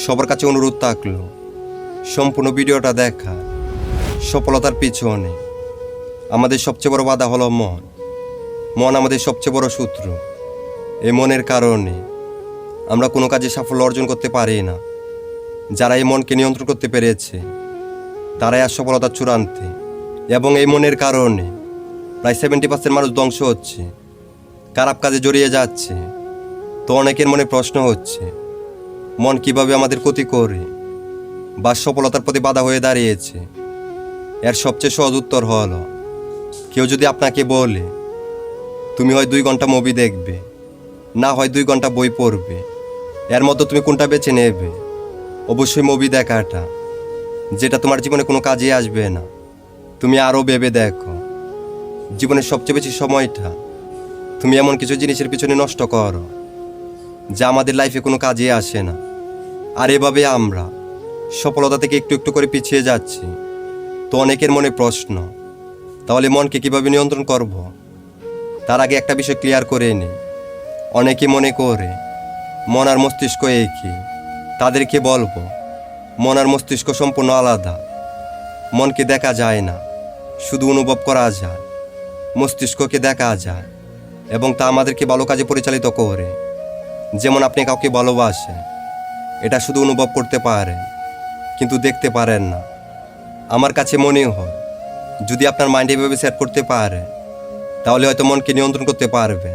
সবার কাছে অনুরোধ থাকলো সম্পূর্ণ ভিডিওটা দেখা। সফলতার পিছনে আমাদের সবচেয়ে বড় বাধা হলো মন। মন আমাদের সবচেয়ে বড় শত্রু। এই মনের কারণে আমরা কোনো কাজে সাফল্য অর্জন করতে পারি না। যারা এই মনকে নিয়ন্ত্রণ করতে পেরেছে তারাই আর সফলতার চূড়ান্তে। এবং এই মনের কারণে প্রায় 70% মানুষ ধ্বংস হচ্ছে, খারাপ কাজে জড়িয়ে যাচ্ছে। তো অনেকের মনে প্রশ্ন হচ্ছে, মন কিভাবে আমাদের ক্ষতি করে বা সফলতার প্রতি বাধা হয়ে দাঁড়িয়েছে? এর সবচেয়ে সহজ উত্তর হলো, কেউ যদি আপনাকে বলে তুমি হয় 2 ঘন্টা মুভি দেখবে, না হয় 2 ঘন্টা বই পড়বে, এর মধ্যে তুমি কোনটা বেছে নেবে? অবশ্যই মুভি দেখাটা, যেটা তোমার জীবনে কোনো কাজে আসবে না। তুমি আরও ভেবে দেখো, জীবনের সবচেয়ে বেশি সময়টা তুমি এমন কিছু জিনিসের পিছনে নষ্ট করো যা আমাদের লাইফে কোনো কাজে আসে না। আর এভাবে আমরা সফলতা থেকে একটু একটু করে পিছিয়ে যাচ্ছি। তো অনেকের মনে প্রশ্ন, তাহলে মনকে কিভাবে নিয়ন্ত্রণ করব? তার আগে একটা বিষয় ক্লিয়ার করে নিই। অনেকে মনে করে মন আর মস্তিষ্ক একই। তাদেরকে বলবো, মন আর মস্তিষ্ক সম্পূর্ণ আলাদা। মনকে দেখা যায় না, শুধু অনুভব করা যায়। মস্তিষ্ককে দেখা যায় এবং তা আমাদেরকে ভালো কাজে পরিচালিত করে। যেমন আপনি কাউকে ভালোবাসেন, এটা শুধু অনুভব করতে পারেন কিন্তু দেখতে পারেন না। আমার কাছে মনে হয় যদি আপনার মাইন্ড এভাবে সেট করতে পারে তাহলে হয়তো মনকে নিয়ন্ত্রণ করতে পারবে।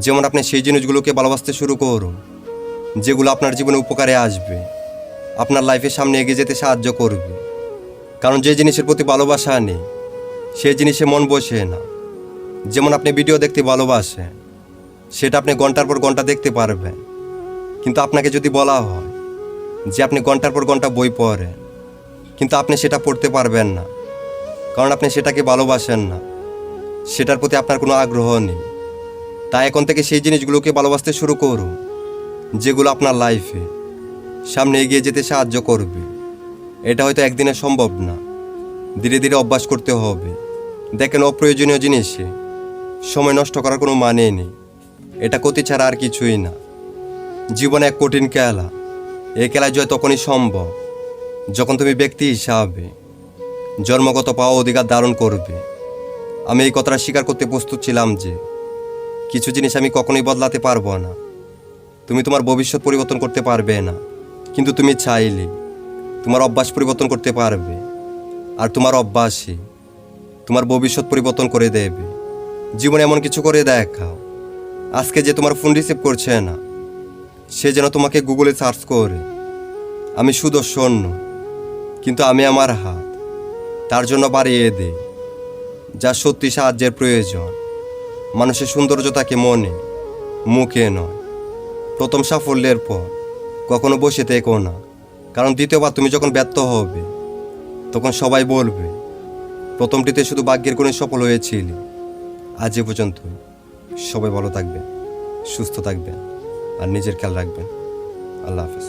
যেমন আপনি সেই জিনিসগুলোকে ভালোবাসতে শুরু করুন যেগুলো আপনার জীবনে উপকারে আসবে, আপনার লাইফের সামনে এগিয়ে যেতে সাহায্য করবে। কারণ যে জিনিসের প্রতি ভালোবাসা নেই সেই জিনিসে মন বসে না। যেমন আপনি ভিডিও দেখতে ভালোবাসেন, সেটা আপনি ঘন্টার পর ঘন্টা দেখতে পারবেন, কিন্তু আপনাকে যদি বলা হয় যে আপনি ঘন্টার পর ঘন্টা বই পড়েন, কিন্তু আপনি সেটা পড়তে পারবেন না, কারণ আপনি সেটাকে ভালোবাসেন না, সেটার প্রতি আপনার কোনো আগ্রহ নেই। তাই এখন থেকে সেই জিনিসগুলোকে ভালোবাসতে শুরু করুন যেগুলো আপনার লাইফে সামনে এগিয়ে যেতে সাহায্য করবে। এটা হয়তো একদিনে সম্ভব না, ধীরে ধীরে অভ্যাস করতে হবে। দেখেন, অপ্রয়োজনীয় জিনিসে সময় নষ্ট করার কোনো মানে নেই। এটা ক্ষতি ছাড়া আর কিছুই না। জীবনে এক কঠিন খেলা। এই খেলায় জয় তখনই সম্ভব যখন তুমি ব্যক্তি হিসাবে জন্মগত পাওয়া অধিকার ধারণ করবে। আমি এই কথাটা স্বীকার করতে প্রস্তুত ছিলাম যে কিছু জিনিস আমি কখনোই বদলাতে পারবো না। তুমি তোমার ভবিষ্যৎ পরিবর্তন করতে পারবে না, কিন্তু তুমি চাইলে তোমার অভ্যাস পরিবর্তন করতে পারবে। আর তোমার অভ্যাসই তোমার ভবিষ্যৎ পরিবর্তন করে দেবে। জীবনে এমন কিছু করে দেখাও, আজকে যে তোমার ফোন রিসিভ করছে না সে যেন তোমাকে গুগলে সার্চ করে আমি সুদর্শন নই, কিন্তু আমি আমার হাত তার জন্য বাড়িয়ে দেই। যা সত্যি সাহায্যের প্রয়োজন। মানুষের সৌন্দর্য থাকে মনে, মুখে নয়। প্রথম সাফল্যের পর কখনো বসে থেকো না, কারণ দ্বিতীয়বার তুমি যখন ব্যর্থ হবে তখন সবাই বলবে প্রথমটিতে শুধু ভাগ্যের গুণে সফল হয়েছিলি। আজ এ পর্যন্ত। সবাই ভালো থাকবেন, সুস্থ থাকবেন আর নিজের খেয়াল রাখবেন। আল্লাহ হাফেজ।